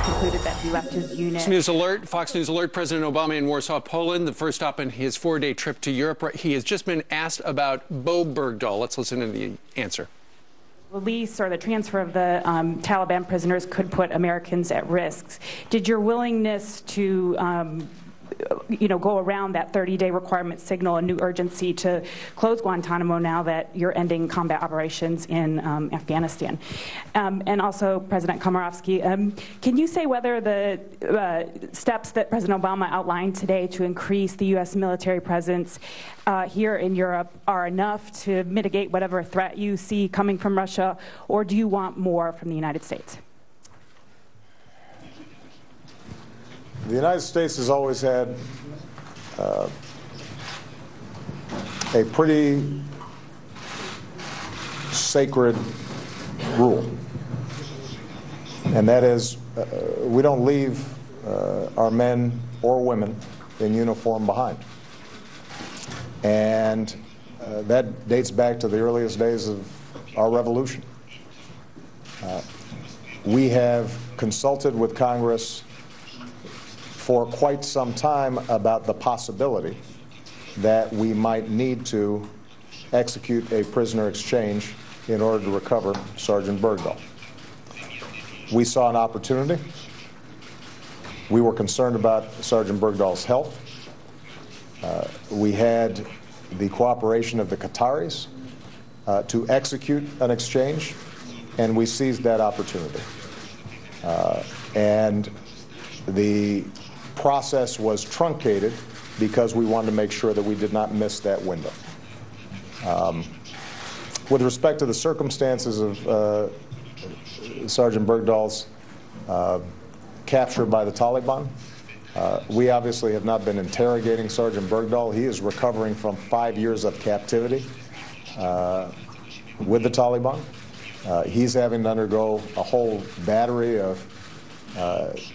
concluded that he left his unit. Fox News Alert, President Obama in Warsaw, Poland, the first stop on his 4-day trip to Europe. He has just been asked about Bo Bergdahl. Let's listen to the answer. Release or the transfer of the Taliban prisoners could put Americans at risk. Did your willingness to go around that 30-day requirement signal a new urgency to close Guantanamo now that you're ending combat operations in Afghanistan? And also, President Komorowski, can you say whether the steps that President Obama outlined today to increase the U.S. military presence here in Europe are enough to mitigate whatever threat you see coming from Russia, or do you want more from the United States? The United States has always had a pretty sacred rule, and that is we don't leave our men or women in uniform behind. And that dates back to the earliest days of our revolution. We have consulted with Congress for quite some time about the possibility that we might need to execute a prisoner exchange in order to recover Sergeant Bergdahl. We saw an opportunity. We were concerned about Sergeant Bergdahl's health. We had the cooperation of the Qataris to execute an exchange, and we seized that opportunity. And the process was truncated because we wanted to make sure that we did not miss that window. With respect to the circumstances of Sergeant Bergdahl's capture by the Taliban, we obviously have not been interrogating Sergeant Bergdahl. He is recovering from 5 years of captivity with the Taliban. He's having to undergo a whole battery of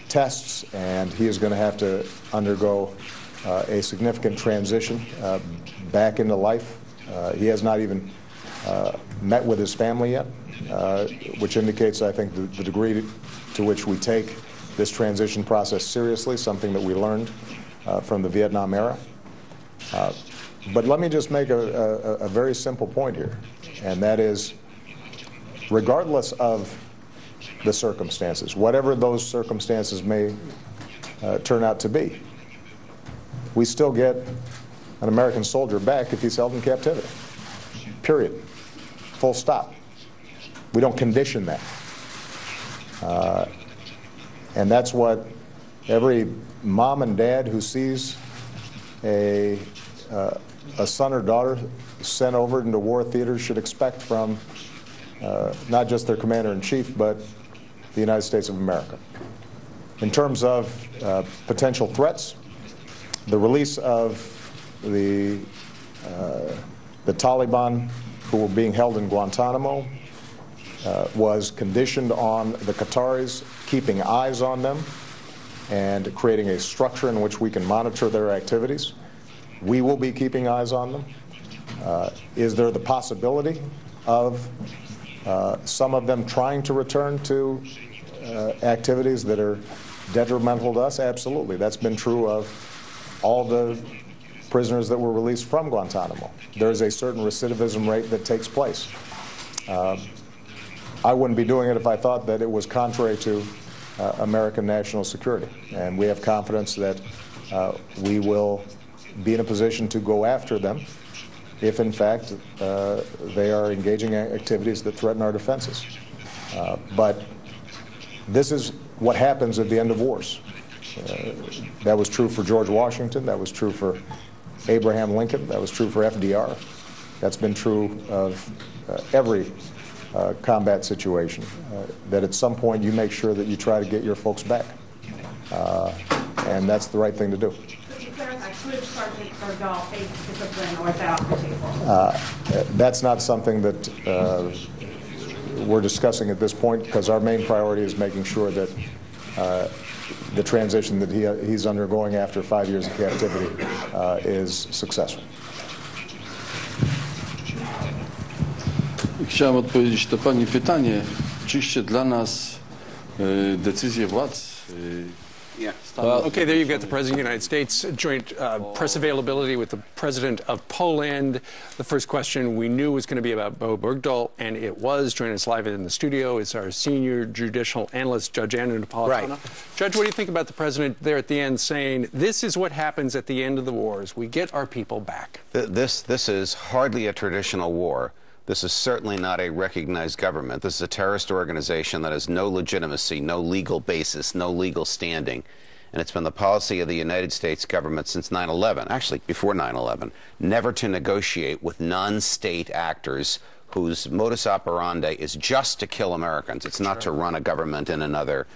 tests, and he is going to have to undergo a significant transition back into life. He has not even met with his family yet, which indicates, I think, the degree to which we take this transition process seriously, something that we learned from the Vietnam era. But let me just make a very simple point here, and that is, regardless of the circumstances, whatever those circumstances may turn out to be, we still get an American soldier back if he's held in captivity. Period. Full stop. We don't condition that. And that's what every mom and dad who sees a son or daughter sent over into war theaters should expect from not just their commander-in-chief, but the United States of America. In terms of potential threats, the release of the Taliban who were being held in Guantanamo was conditioned on the Qataris keeping eyes on them and creating a structure in which we can monitor their activities. We will be keeping eyes on them. Is there the possibility of some of them trying to return to activities that are detrimental to us? Absolutely. That's been true of all the prisoners that were released from Guantanamo. There is a certain recidivism rate that takes place. I wouldn't be doing it if I thought that it was contrary to American national security. And we have confidence that we will be in a position to go after them if, in fact, they are engaging in activities that threaten our defenses. But this is what happens at the end of wars. That was true for George Washington. That was true for Abraham Lincoln. That was true for FDR. That's been true of every combat situation, that at some point you make sure that you try to get your folks back. And that's the right thing to do. Could Sergeant Bergdahl face discipline or is that off the table? That's not something that we're discussing at this point, because our main priority is making sure that the transition that he's undergoing after 5 years of captivity is successful. Chciałem odpowiedzieć na Pani pytanie. Oczywiście dla nas decyzje władz Yeah. Well, okay, there you've got the President of the United States, joint press availability with the President of Poland. The first question we knew was going to be about Bo Bergdahl, and it was. Joining us live in the studio is our senior judicial analyst, Judge Andrew Napolitano. Right. Judge, what do you think about the President there at the end saying, this is what happens at the end of the wars. We get our people back. This is hardly a traditional war. This is certainly not a recognized government. This is a terrorist organization that has no legitimacy, no legal basis, no legal standing. And it's been the policy of the United States government since 9/11, actually before 9/11, never to negotiate with non-state actors whose modus operandi is just to kill Americans. It's not to run a government in another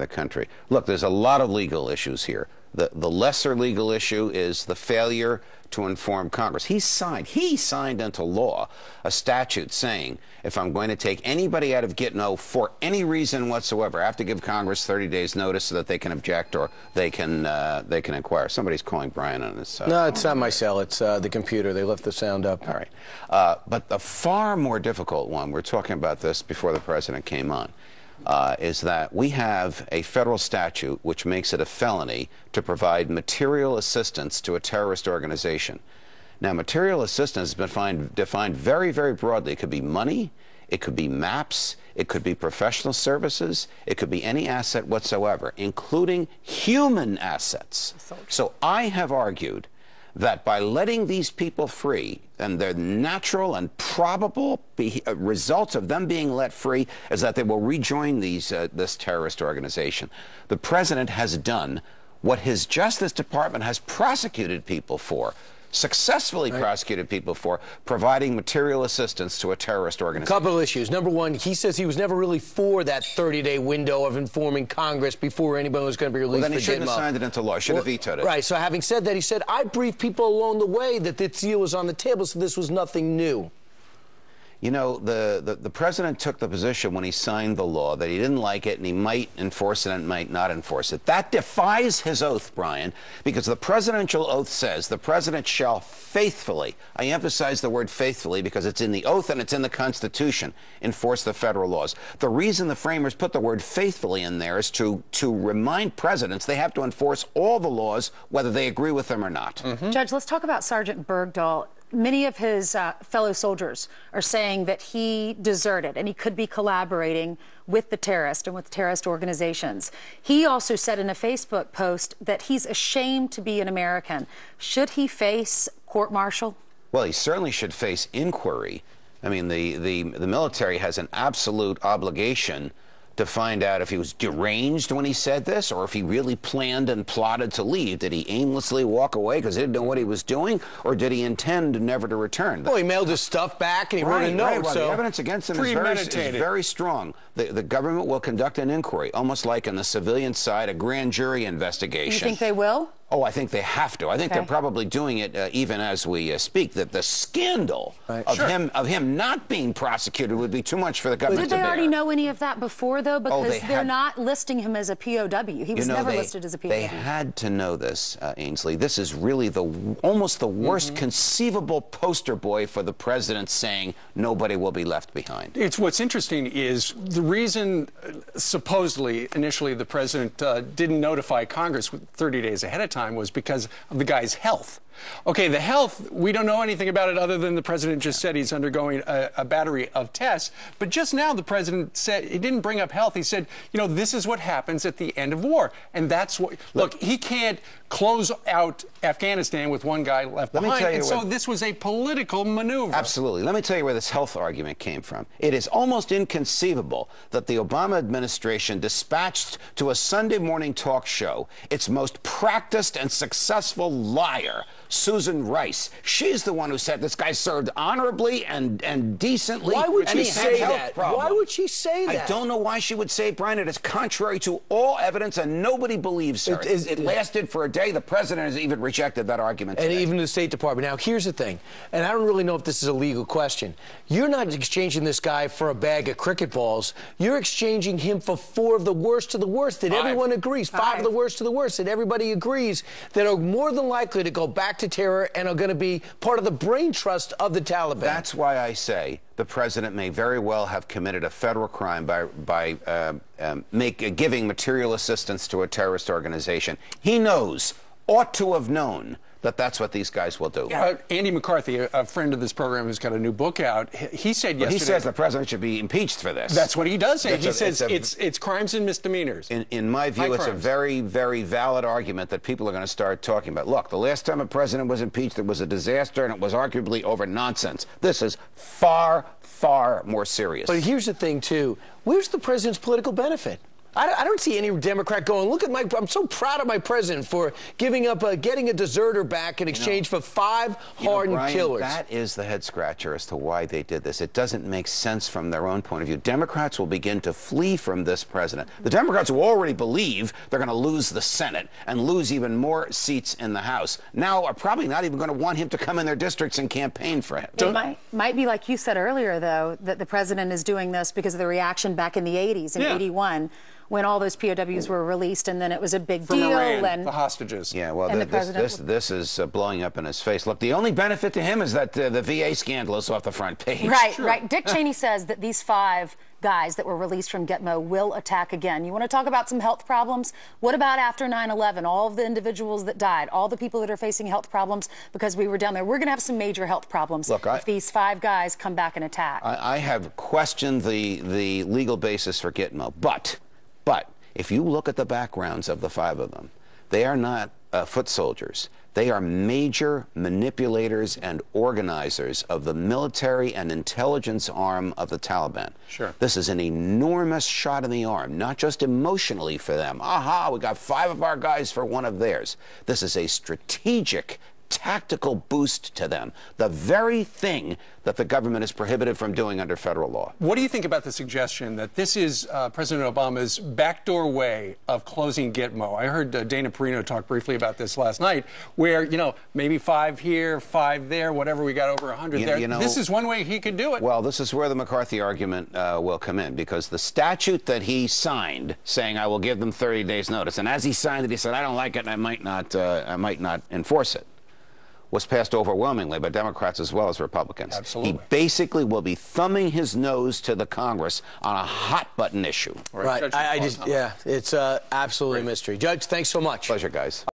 country. Look, there's a lot of legal issues here. The lesser legal issue is the failure to inform Congress. He signed into law a statute saying, if I'm going to take anybody out of Gitmo for any reason whatsoever, I have to give Congress 30 days notice so that they can object or they can inquire. Somebody's calling Brian on his No, it's not my cell. It's the computer. They left the sound up. All right. But the far more difficult one, we're talking about this before the President came on, is that we have a federal statute which makes it a felony to provide material assistance to a terrorist organization. Now, material assistance has been defined very, very broadly. It could be money, it could be maps, it could be professional services, it could be any asset whatsoever, including human assets. So I have argued that by letting these people free, and the natural and probable results of them being let free is that they will rejoin this terrorist organization. The President has done what his Justice Department has prosecuted people for, successfully prosecuted people for, providing material assistance to a terrorist organization. Couple of issues. Number one, he says he was never really for that 30-day window of informing Congress before anybody was going to be released. Well, then he shouldn't have signed it into law. He should have vetoed it. Right. So having said that, he said, I briefed people along the way that this deal was on the table, so this was nothing new. You know, the President took the position when he signed the law that he didn't like it and he might enforce it and might not enforce it. That defies his oath, Brian, because the presidential oath says the President shall faithfully, I emphasize the word faithfully because it's in the oath and it's in the Constitution, enforce the federal laws. The reason the framers put the word faithfully in there is to remind presidents they have to enforce all the laws whether they agree with them or not. Judge, let's talk about Sergeant Bergdahl. Many of his fellow soldiers are saying that he deserted and he could be collaborating with the terrorists and with terrorist organizations. He also said in a Facebook post that he's ashamed to be an American. Should he face court-martial? Well, he certainly should face inquiry. I mean, the military has an absolute obligation to find out if he was deranged when he said this or if he really planned and plotted to leave. Did he aimlessly walk away because he didn't know what he was doing, or did he intend never to return? Well, he mailed his stuff back and he wrote a note. Well, so the evidence against him is very strong. The government will conduct an inquiry, almost like on the civilian side, a grand jury investigation. You think they will? Oh, I think they have to. I think they're probably doing it even as we speak. That the scandal of him not being prosecuted would be too much for the government to bear. Did they already know any of that before, though? Because they're not listing him as a POW. He was never listed as a POW. They had to know this, Ainsley. This is really almost the worst conceivable poster boy for the president saying nobody will be left behind. It's what's interesting is the reason supposedly initially the president didn't notify Congress 30 days ahead of time was because of the guy's health. Okay, the health, we don't know anything about it other than the president just said he's undergoing a battery of tests. But just now the president said, he didn't bring up health. He said, you know, this is what happens at the end of war. And that's what, look, he can't close out Afghanistan with one guy left behind. And so this was a political maneuver. Absolutely. Let me tell you where this health argument came from. It is almost inconceivable that the Obama administration dispatched to a Sunday morning talk show its most practiced and successful liar, Susan Rice. She's the one who said this guy served honorably and decently. Why would she say that? Problem. Why would she say that? I don't know why she would say it, Brian. It is contrary to all evidence, and nobody believes her. It lasted for a day. The president has even rejected that argument today. And even the State Department. Now, here's the thing, and I don't really know if this is a legal question. You're not exchanging this guy for a bag of cricket balls. You're exchanging him for 4 of the worst of the worst that everyone agrees. 5 of the worst of the worst that everybody agrees that are more than likely to go back back to terror and are going to be part of the brain trust of the Taliban. That's why I say the president may very well have committed a federal crime by giving material assistance to a terrorist organization. He ought to have known that that's what these guys will do. Andy McCarthy, a friend of this program who's got a new book out, he said yesterday... He says the president should be impeached for this. That's what he does say. He says it's crimes and misdemeanors. In my view, it's a very, very valid argument that people are going to start talking about. Look, the last time a president was impeached, it was a disaster, and it was arguably over nonsense. This is far, far more serious. But here's the thing, too. Where's the president's political benefit? I don't see any Democrat going, look at I'm so proud of my president for giving up, getting a deserter back in exchange for 5 hardened Brian, killers. That is the head scratcher as to why they did this. It doesn't make sense from their own point of view. Democrats will begin to flee from this president. The Democrats who already believe they're going to lose the Senate and lose even more seats in the House now are probably not even going to want him to come in their districts and campaign for him. It might be like you said earlier, though, that the president is doing this because of the reaction back in the 80s, in 81. When all those POWs were released, and then it was a big deal. Iran, and the hostages. Yeah, well, this is blowing up in his face. Look, the only benefit to him is that the VA scandal is off the front page. Right, right. Dick Cheney says that these 5 guys that were released from Gitmo will attack again. You want to talk about some health problems? What about after 9/11? All of the individuals that died, all the people that are facing health problems because we were down there. We're going to have some major health problems if these 5 guys come back and attack. I have questioned the legal basis for Gitmo, but if you look at the backgrounds of the 5 of them, they are not foot soldiers. They are major manipulators and organizers of the military and intelligence arm of the Taliban. Sure. This is an enormous shot in the arm, not just emotionally for them. Aha, we got 5 of our guys for 1 of theirs. This is a strategic tactical boost to them, the very thing that the government is prohibited from doing under federal law. What do you think about the suggestion that this is President Obama's backdoor way of closing Gitmo? I heard Dana Perino talk briefly about this last night, where, maybe 5 here, 5 there, whatever, we got over 100 there. This is one way he could do it. Well, this is where the McCarthy argument will come in, because the statute that he signed, saying I will give them 30 days notice, and as he signed it, he said, I don't like it, and I might not enforce it, was passed overwhelmingly by Democrats as well as Republicans. Absolutely. He basically will be thumbing his nose to the Congress on a hot-button issue. Right. It's absolutely a mystery. Judge, thanks so much. Pleasure, guys.